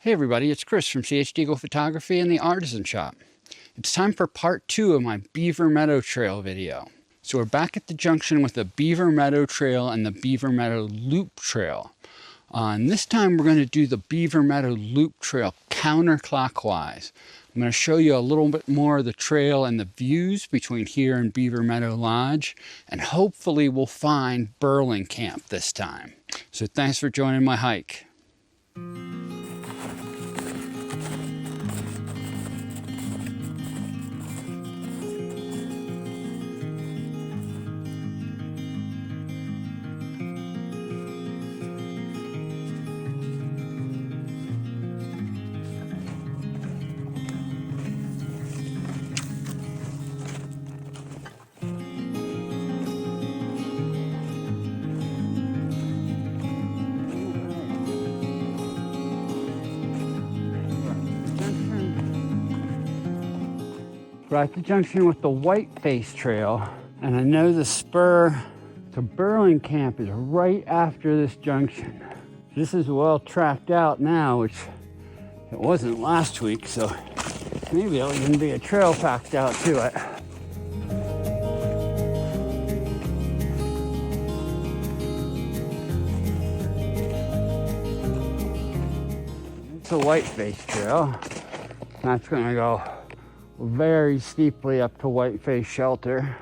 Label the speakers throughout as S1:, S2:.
S1: Hey everybody, it's Chris from C.H.Diegel Photography and the Artisan Shop. It's time for part 2 of my Beaver Meadow Trail video. So we're back at the junction with the Beaver Meadow Trail and the Beaver Meadow Loop Trail. And this time we're going to do the Beaver Meadow Loop Trail counterclockwise. I'm going to show you a little bit more of the trail and the views between here and Beaver Meadow Lodge, and hopefully we'll find Burling Camp this time. So thanks for joining my hike. We're at the junction with the Whiteface Trail, and I know the spur to Burling Camp is right after this junction. This is well tracked out now, which it wasn't last week, so maybe there'll even be a trail packed out to it. It's a Whiteface Trail. That's gonna go very steeply up to Whiteface Shelter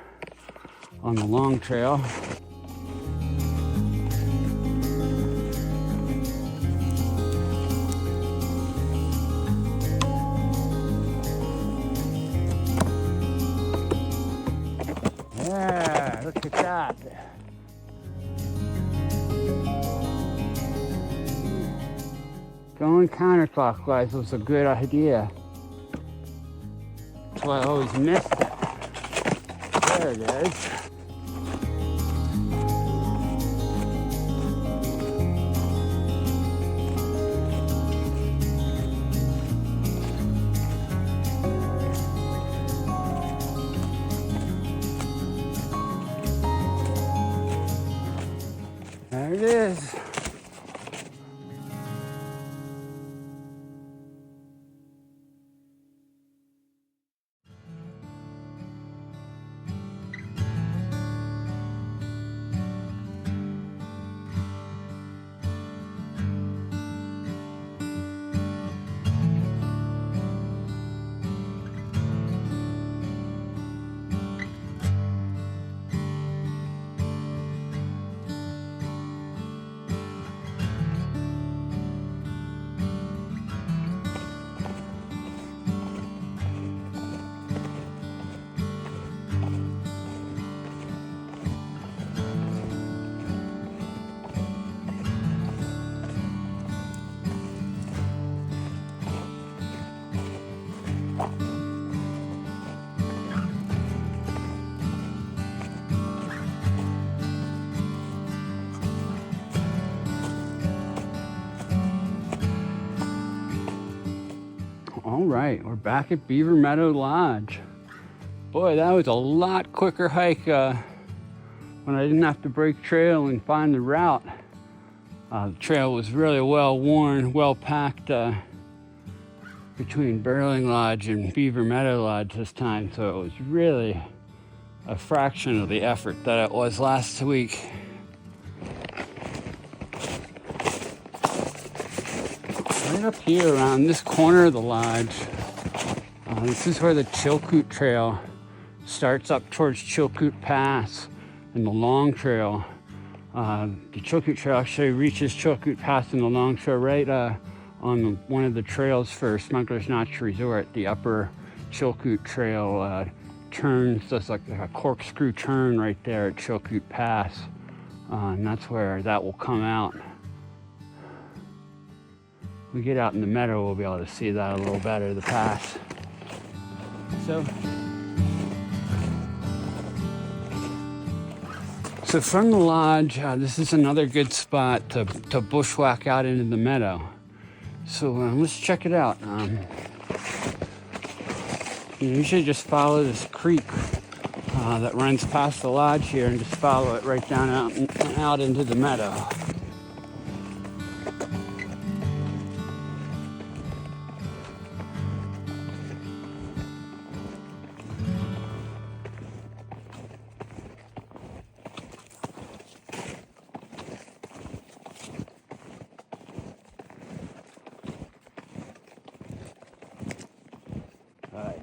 S1: on the long trail. Yeah, look at that. Going counterclockwise was a good idea. That's why I always missed it. There it is. There it is. All right, we're back at Beaver Meadow Lodge. Boy, that was a lot quicker hike when I didn't have to break trail and find the route. The trail was really well worn, well packed between Burling Lodge and Beaver Meadow Lodge this time, so it was really a fraction of the effort that it was last week. Right up here around this corner of the lodge, this is where the Chilkoot Trail starts up towards Chilkoot Pass, and the long trail. The Chilkoot Trail actually reaches Chilkoot Pass and the long trail right on one of the trails for Smuggler's Notch Resort. The upper Chilkoot Trail turns, just like a corkscrew turn right there at Chilkoot Pass, and that's where that will come out. We get out in the meadow, we'll be able to see that a little better, the pass. So from the lodge, this is another good spot to bushwhack out into the meadow. So let's check it out. You usually just follow this creek that runs past the lodge here and just follow it right down out into the meadow.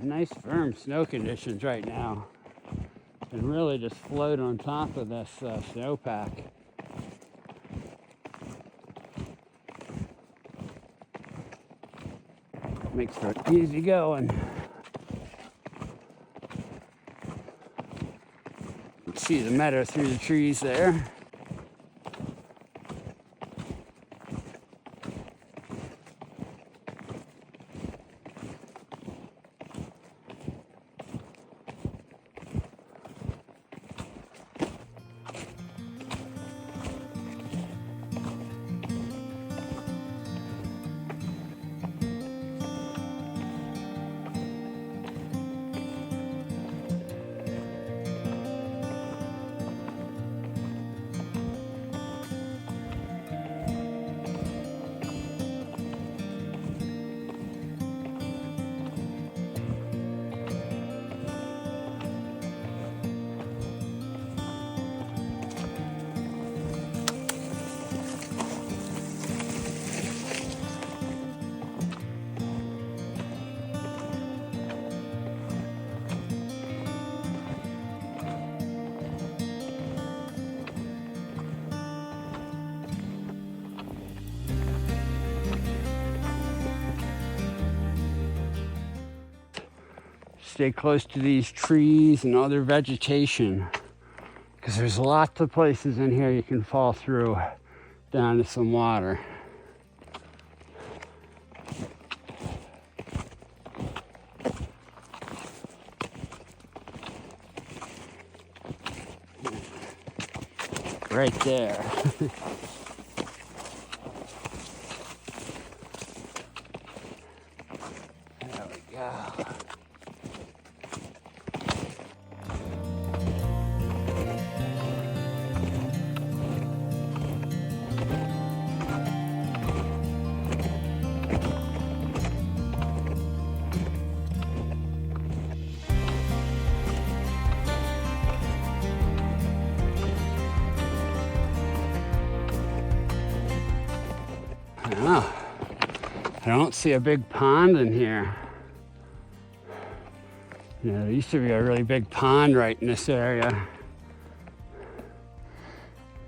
S1: Nice firm snow conditions right now. And really just float on top of this snowpack. Makes for easy going. You can see the meadow through the trees there. Stay close to these trees and other vegetation, because there's lots of places in here you can fall through down to some water. Right there. There we go. I don't see a big pond in here. You know, there used to be a really big pond right in this area.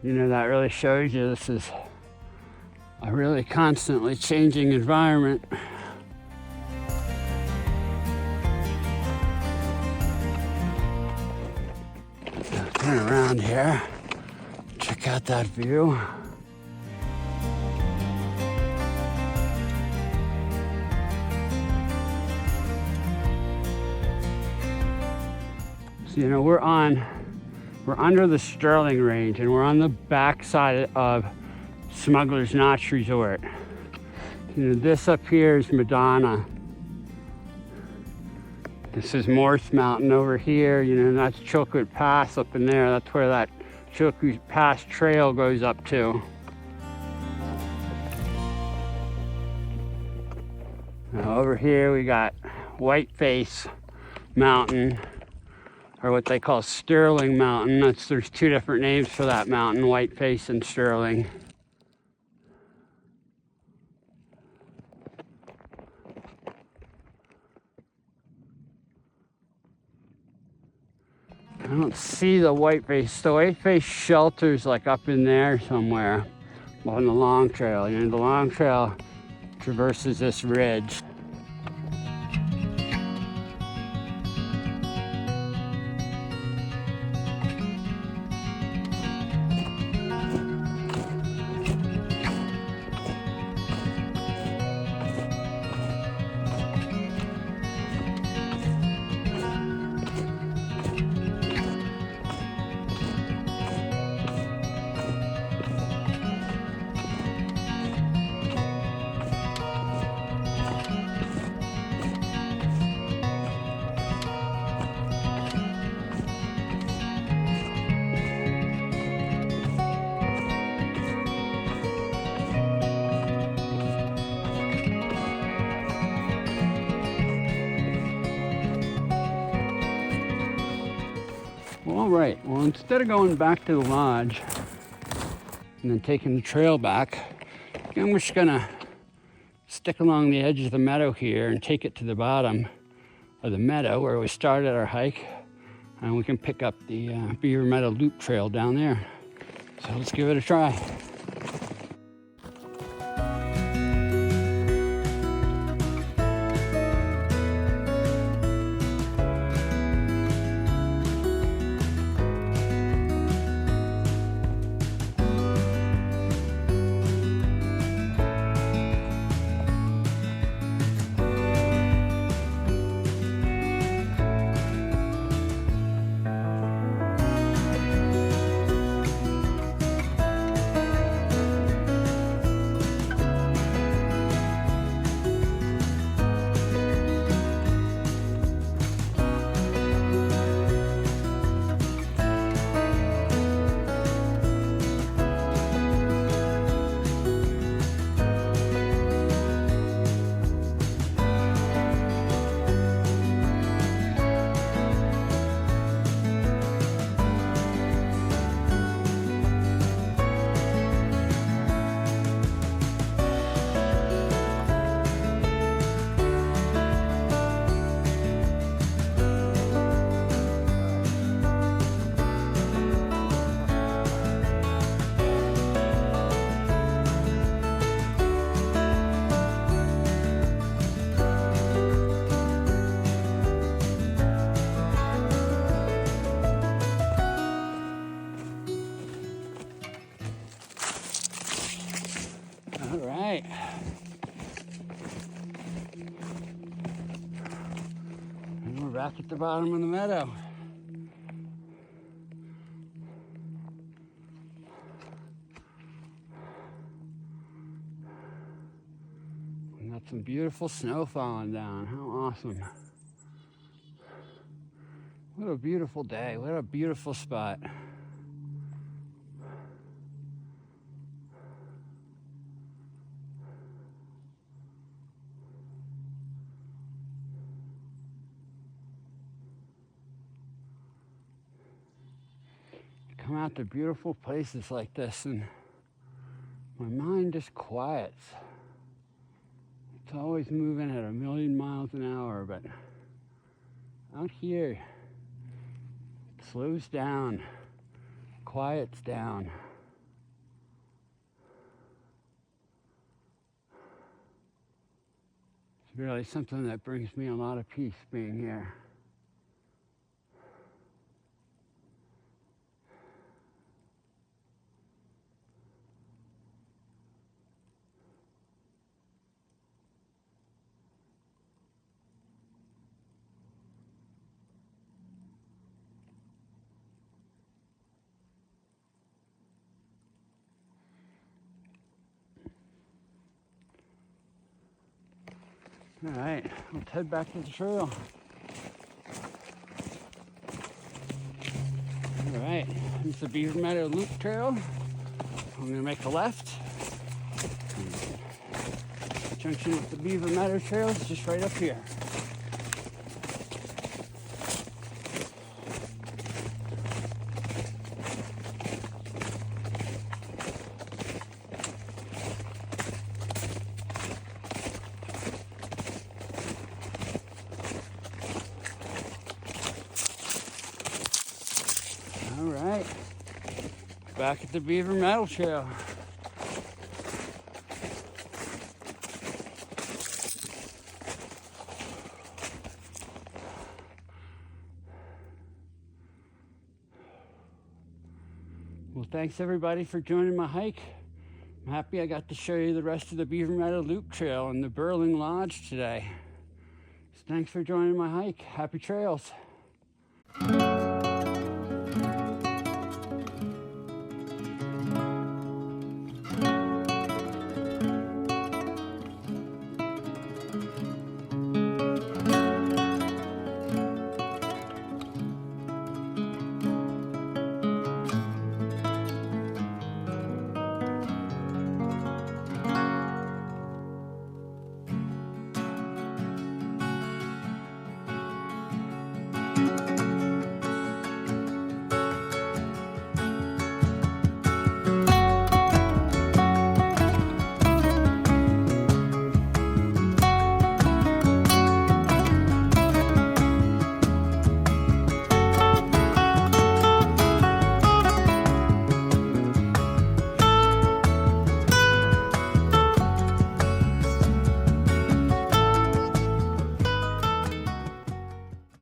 S1: You know, that really shows you this is a really constantly changing environment. Now, turn around here, check out that view. You know, we're under the Sterling Range, and we're on the back side of Smuggler's Notch Resort. You know, this up here is Madonna. This is Morse Mountain over here. You know, and that's Chilkoot Pass up in there. That's where that Chilkoot Pass trail goes up to. Now over here we got Whiteface Mountain, or what they call Sterling Mountain. There's two different names for that mountain, Whiteface and Sterling. I don't see the Whiteface. The Whiteface shelter's like up in there somewhere on the long trail. You know, the long trail traverses this ridge. All right, well, instead of going back to the lodge and then taking the trail back, I'm just gonna stick along the edge of the meadow here and take it to the bottom or the meadow where we started our hike, and we can pick up the Beaver Meadow Loop Trail down there. So let's give it a try. All right. And we're back at the bottom of the meadow. We got some beautiful snow falling down. How awesome. What a beautiful day. What a beautiful spot. Come out to beautiful places like this and my mind just quiets. It's always moving at 1,000,000 miles an hour, but out here it slows down, quiets down. It's really something that brings me a lot of peace being here. All right, let's head back to the trail. All right, it's the Beaver Meadow Loop Trail. I'm gonna make a left. Junction with the Beaver Meadow Trail is just right up here. All right, back at the Beaver Meadow Trail. Well, thanks everybody for joining my hike. I'm happy I got to show you the rest of the Beaver Meadow Loop Trail and the Burling Lodge today. So thanks for joining my hike. Happy trails.